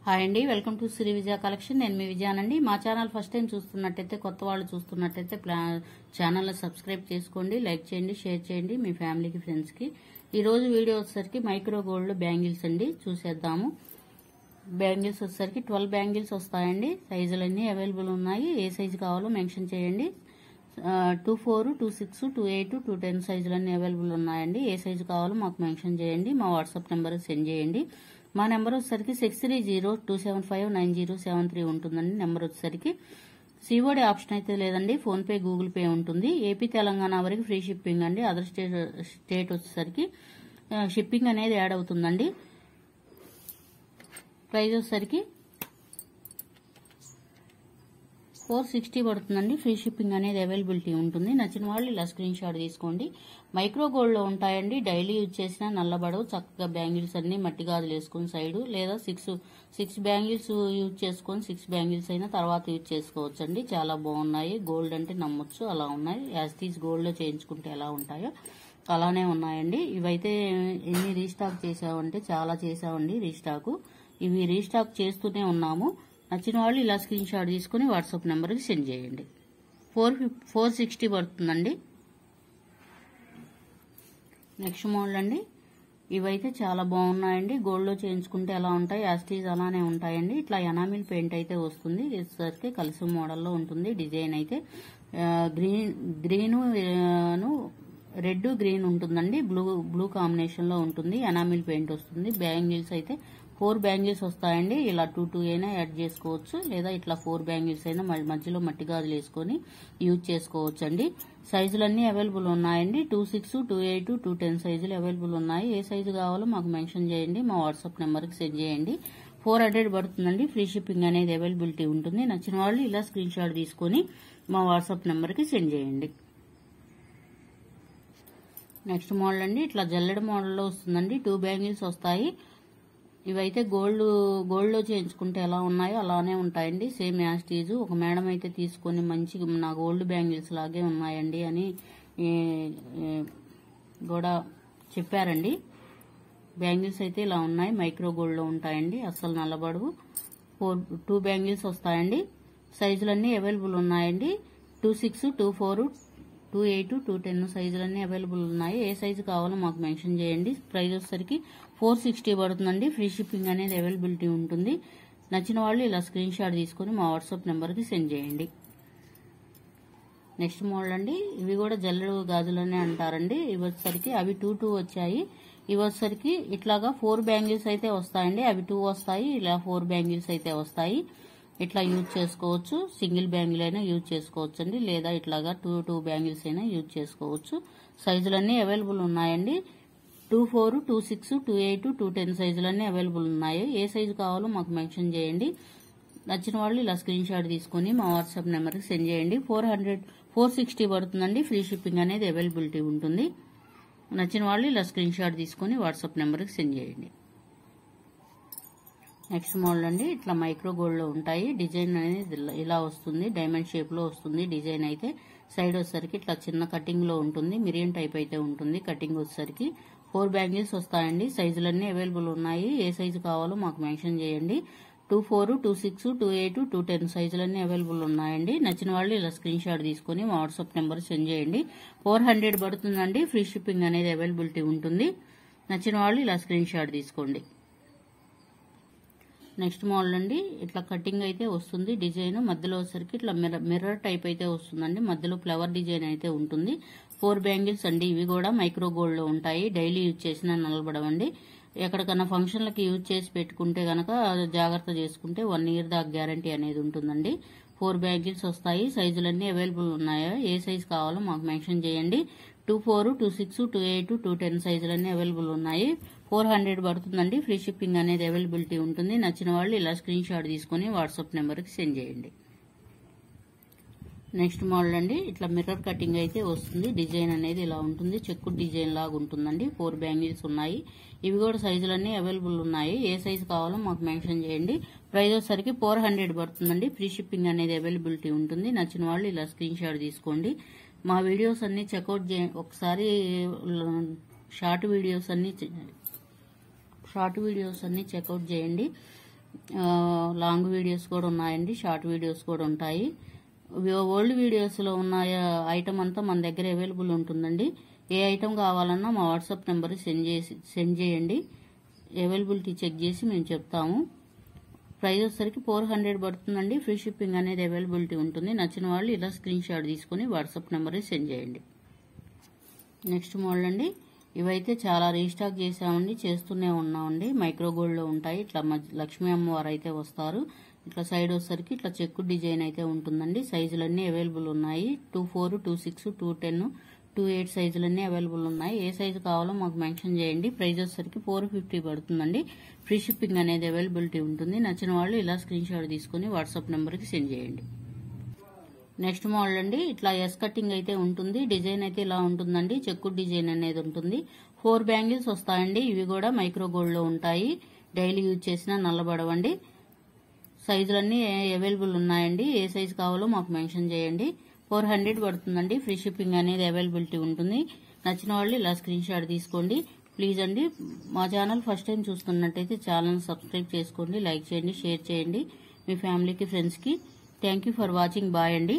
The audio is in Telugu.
హాయ్ అండి, welcome to Shri Vijaya collection. నేను మీ విజయానండి. మా ఛానల్ ఫస్ట్ టైం చూస్తున్నట్టయితే, కొత్త వాళ్ళు చూస్తున్నట్టయితే ఛానల్ సబ్స్క్రైబ్ చేసుకోండి, లైక్ చేయండి, షేర్ చేయండి మీ ఫ్యామిలీకి, ఫ్రెండ్స్కి. ఈ రోజు వీడియో వచ్చేసరికి మైక్రో గోల్డ్ బ్యాంగిల్స్ అండి, చూసేద్దాము. బ్యాంగిల్స్ వచ్చేసరికి 12 బ్యాంగిల్స్ వస్తాయండి. సైజులన్నీ అవైలబుల్ ఉన్నాయి. ఏ సైజు కావాలో మెన్షన్ చేయండి. 24, 26, 28, 210 సైజులన్నీ అవైలబుల్ ఉన్నాయండి. ఏ సైజు కావాలో మాకు మెన్షన్ చేయండి. మా వాట్సాప్ నెంబర్ సెండ్ చేయండి. మా నెంబర్ వచ్చేసరికి 6302759073 ఉంటుందండి. నెంబర్ వచ్చేసరికి సిఓడి ఆప్షన్ అయితే లేదండి, ఫోన్ పే, గూగుల్ పే ఉంటుంది. ఏపీ, తెలంగాణ వరకు ఫ్రీ షిప్పింగ్ అండి. అదర్ స్టేట్ వచ్చేసరికి షిప్పింగ్ అనేది యాడ్ అవుతుందండి. ప్రైస్ వచ్చేసరికి 460 పడుతుందండి. ఫ్రీ షిప్పింగ్ అనేది అవైలబిలిటీ ఉంటుంది. నచ్చిన వాళ్ళు ఇలా స్క్రీన్ షాట్ తీసుకోండి. మైక్రో గోల్డ్ లో ఉంటాయండి. డైలీ యూజ్ చేసినా నల్లబడవు. చక్కగా బ్యాంగిల్స్ అన్ని మట్టి గాజులు వేసుకుని సైడ్, లేదా సిక్స్ బ్యాంగిల్స్ యూజ్ చేసుకొని 6 బ్యాంగిల్స్ అయినా తర్వాత యూజ్ చేసుకోవచ్చు అండి. చాలా బాగున్నాయి. గోల్డ్ అంటే నమ్మొచ్చు, అలా ఉన్నాయి. యాస్టీస్ గోల్డ్ లో చేయించుకుంటే ఎలా ఉంటాయో అలానే ఉన్నాయండి. ఇవైతే ఎన్ని రీస్టాక్ చేసామంటే చాలా చేసామండి రీస్టాక్. ఇవి రీస్టాక్ చేస్తూనే ఉన్నాము. నచ్చిన వాళ్ళు ఇలా స్క్రీన్ షాట్ తీసుకుని వాట్సాప్ నెంబర్కి సెండ్ చేయండి. 460 పడుతుందండి. నెక్స్ట్ మోడల్ అండి. ఇవైతే చాలా బాగున్నాయండి. గోల్డ్ లో చేయించుకుంటే ఎలా ఉంటాయి, యాస్టీజ్ అలానే ఉంటాయండి. ఇట్లా ఎనామిల్ పెయింట్ అయితే వస్తుంది. వచ్చేసరికి కలిసి మోడల్లో ఉంటుంది. డిజైన్ అయితే గ్రీన్ రెడ్ గ్రీన్ ఉంటుందండి. బ్లూ కాంబినేషన్ లో ఉంటుంది. ఎనామిల్ పెయింట్ వస్తుంది. బ్యాంగిల్స్ అయితే 4 బ్యాంగిల్స్ వస్తాయండి. ఇలా 2 అయినా యాడ్ చేసుకోవచ్చు, లేదా ఇట్లా 4 బ్యాంగిల్స్ అయినా మధ్యలో మట్టి గాజులు వేసుకొని యూజ్ చేసుకోవచ్చు అండి. సైజులన్నీ అవైలబుల్ ఉన్నాయండి. 26, 28, 210 సైజులు అవైలబుల్ ఉన్నాయి. ఏ సైజు కావాలో మాకు మెన్షన్ చేయండి. మా వాట్సాప్ నెంబర్కి సెండ్ చేయండి. 400 పడుతుందండి. ఫ్రీ షిప్పింగ్ అనేది అవైలబిలిటీ ఉంటుంది. నచ్చిన వాళ్ళు ఇలా స్క్రీన్ షాట్ తీసుకొని మా వాట్సాప్ నెంబర్కి సెండ్ చేయండి. నెక్స్ట్ మోడల్ అండి. ఇట్లా జల్లెడ మోడల్లో వస్తుందండి. 2 బ్యాంగిల్స్ వస్తాయి. ఇవైతే గోల్డ్ లో చేయించుకుంటే ఎలా ఉన్నాయో అలానే ఉంటాయండి. సేమ్ యాస్టీజ్. ఒక మేడం అయితే తీసుకొని మంచి నా గోల్డ్ బ్యాంగిల్స్ లాగే ఉన్నాయండి అని కూడా చెప్పారండి. బ్యాంగిల్స్ అయితే ఇలా ఉన్నాయి. మైక్రో గోల్డ్ లో ఉంటాయండి. అస్సలు నల్లబడవు. 2 బ్యాంగిల్స్ వస్తాయండి. సైజులన్నీ అవైలబుల్ ఉన్నాయండి. 26, 24, 28, 210 సైజులన్నీ అవైలబుల్ ఉన్నాయి. ఏ సైజు కావాలో మాకు మెన్షన్ చేయండి. ప్రైస్ వచ్చేసరికి 460 పడుతుందండి. ఫ్రీ షిప్పింగ్ అనేది అవైలబిలిటీ ఉంటుంది. నచ్చిన వాళ్ళు ఇలా స్క్రీన్ షాట్ తీసుకుని మా వాట్సాప్ నెంబర్కి సెండ్ చేయండి. నెక్స్ట్ మోడల్ అండి. ఇవి కూడా జల్లెడు గాజులనే అంటారండి. ఇవి వచ్చేసరికి అవి 2 వచ్చాయి. ఇవి వచ్చేసరికి ఇట్లాగా 4 బ్యాంగిల్స్ అయితే వస్తాయండి. అవి 2 వస్తాయి. ఇలా 4 బ్యాంగిల్స్ అయితే వస్తాయి. ఇట్లా యూజ్ చేసుకోవచ్చు. సింగిల్ బ్యాంగిల్ అయినా యూజ్ చేసుకోవచ్చు అండి, లేదా ఇట్లాగా 2 బ్యాంగిల్స్ అయినా యూజ్ చేసుకోవచ్చు. సైజులన్నీ అవైలబుల్ ఉన్నాయండి. 24, 26, 28, 210 సైజులన్నీ అవైలబుల్ ఉన్నాయి. ఏ సైజు కావాలో మాకు మెన్షన్ చేయండి. నచ్చిన వాళ్ళు ఇలా స్క్రీన్ షాట్ తీసుకుని మా వాట్సాప్ నెంబర్కి సెండ్ చేయండి. 460 పడుతుందండి. ఫ్రీ షిప్పింగ్ అనేది అవైలబిలిటీ ఉంటుంది. నచ్చిన వాళ్ళు ఇలా స్క్రీన్ షాట్ తీసుకుని వాట్సాప్ నెంబర్కి సెండ్ చేయండి. నెక్స్ట్ మోడల్ అండి. ఇట్లా మైక్రో గోల్డ్ లో ఉంటాయి. డిజైన్ అనేది ఇలా వస్తుంది. డైమండ్ షేప్ లో వస్తుంది. డిజైన్ అయితే సైడ్ వచ్చేసరికి ఇట్లా చిన్న కటింగ్ లో ఉంటుంది. మిరియన్ టైప్ అయితే ఉంటుంది. కటింగ్ వచ్చేసరికి 4 బ్యాంగిల్స్ వస్తాయండి. సైజులన్నీ అవైలబుల్ ఉన్నాయి. ఏ సైజు కావాలో మాకు మెన్షన్ చేయండి. 24, 26, 28, 210 సైజులన్నీ అవైలబుల్ ఉన్నాయండి. నచ్చిన వాళ్ళు ఇలా స్క్రీన్ షాట్ తీసుకుని మా వాట్సాప్ నెంబర్ సెండ్ చేయండి. 400 పడుతుందండి. ఫ్రీ షిప్పింగ్ అనేది అవైలబిలిటీ ఉంటుంది. నచ్చిన వాళ్ళు ఇలా స్క్రీన్ షాట్ తీసుకోండి. నెక్స్ట్ మోడల్ అండి. ఇట్లా కటింగ్ అయితే వస్తుంది. డిజైన్ మధ్యలో వచ్చేసరికి ఇట్లా మిర్రర్ టైప్ అయితే వస్తుందండి. మధ్యలో ఫ్లవర్ డిజైన్ అయితే ఉంటుంది. 4 బ్యాంగిల్స్ అండి. ఇవి కూడా మైక్రో గోల్డ్ లో ఉంటాయి. డైలీ యూజ్ చేసినా నలబడవండి. ఎక్కడికన్నా ఫంక్షన్లకి యూజ్ చేసి పెట్టుకుంటే గనక జాగ్రత్త చేసుకుంటే 1 ఇయర్ దాకా గ్యారంటీ అనేది ఉంటుందండి. 4 బ్యాంగిల్స్ వస్తాయి. సైజులన్నీ అవైలబుల్ ఉన్నాయో ఏ సైజు కావాలో మాకు మెన్షన్ చేయండి. 24, 26, 28, 210 సైజులన్నీ అవైలబుల్ ఉన్నాయి. 400 పడుతుందండి. ఫ్రీ షిప్పింగ్ అనేది అవైలబిలిటీ ఉంటుంది. నచ్చిన వాళ్ళు ఇలా స్క్రీన్ షాట్ తీసుకుని వాట్సాప్ నెంబర్కి సెండ్ చేయండి. నెక్స్ట్ మోడల్ అండి. ఇట్లా మిర్రర్ కటింగ్ అయితే వస్తుంది. డిజైన్ అనేది ఇలా ఉంటుంది. చెక్కు డిజైన్ లాగా ఉంటుందండి. 4 బ్యాంగిల్స్ ఉన్నాయి. ఇవి కూడా సైజులన్నీ అవైలబుల్ ఉన్నాయి. ఏ సైజు కావాలో మాకు మెన్షన్ చేయండి. ప్రైస్ వచ్చేసరికి 400 పడుతుందండి. ఫ్రీ షిప్పింగ్ అనేది అవైలబిలిటీ ఉంటుంది. నచ్చిన వాళ్ళు ఇలా స్క్రీన్ షాట్ తీసుకోండి. మా వీడియోస్ అన్ని చెక్అవుట్ చేయండి. ఒకసారి షార్ట్ వీడియోస్ అన్ని చెక్అవుట్ చేయండి. లాంగ్ వీడియోస్ కూడా ఉన్నాయండి, షార్ట్ వీడియోస్ కూడా ఉంటాయి. ఓల్డ్ వీడియోస్లో ఉన్న ఐటమ్ అంతా మన దగ్గర అవైలబుల్ ఉంటుందండి. ఏ ఐటమ్ కావాలన్నా మా వాట్సాప్ నెంబర్ సెండ్ చేయండి. అవైలబిలిటీ చెక్ చేసి మేము చెప్తాము. ప్రైస్ వచ్చేసరికి 400 పడుతుందండి. ఫ్రీ షిప్పింగ్ అనేది అవైలబిలిటీ ఉంటుంది. నచ్చిన వాళ్ళు ఇలా స్క్రీన్ షాట్ తీసుకుని వాట్సాప్ నెంబర్ సెండ్ చేయండి. నెక్స్ట్ మోడల్ అండి, ఇవైతే చాలా రీస్టాక్ చేసామండి, చేస్తూనే ఉన్నామండి. మైక్రో గోల్డ్ లో ఉంటాయి. ఇట్లా లక్ష్మీ అమ్మవారు అయితే వస్తారు. ఇట్లా సైడ్ వచ్చేసరికి ఇట్లా చెక్కు డిజైన్ అయితే ఉంటుందండి. సైజులన్నీ అవైలబుల్ ఉన్నాయి. 24, 26, 210, 28 సైజులన్నీ అవైలబుల్ ఉన్నాయి. ఏ సైజు కావాలో మాకు మెన్షన్ చేయండి. ప్రైస్ వచ్చేసరికి 450 పడుతుందండి. ఫ్రీ షిప్పింగ్ అనేది అవైలబిలిటీ ఉంటుంది. నచ్చిన వాళ్ళు ఇలా స్క్రీన్ షాట్ తీసుకుని వాట్సాప్ నెంబర్కి సెండ్ చేయండి. నెక్స్ట్ మోడల్ అండి, ఇట్లా ఎస్ కటింగ్ అయితే ఉంటుంది. డిజైన్ అయితే ఇలా ఉంటుందండి. చెక్కు డిజైన్ అనేది ఉంటుంది. 4 బ్యాంగిల్స్ వస్తాయండి. ఇవి కూడా మైక్రో గోల్డ్ లో ఉంటాయి. డైలీ యూజ్ చేసినా నల్లబడవండి. సైజులన్నీ అవైలబుల్ ఉన్నాయండి. ఏ సైజు కావాలో మాకు మెన్షన్ చేయండి. 400 పడుతుందండి. ఫ్రీ షిప్పింగ్ అనేది అవైలబిలిటీ ఉంటుంది. నచ్చిన వాళ్ళు ఇలా స్క్రీన్ షాట్ తీసుకోండి. ప్లీజ్ అండి, మా ఛానల్ ఫస్ట్ టైం చూస్తున్నట్టయితే ఛానల్ సబ్స్క్రైబ్ చేసుకోండి, లైక్ చేయండి, షేర్ చేయండి మీ ఫ్యామిలీకి, ఫ్రెండ్స్కి. Thank you for watching. Bye అండి.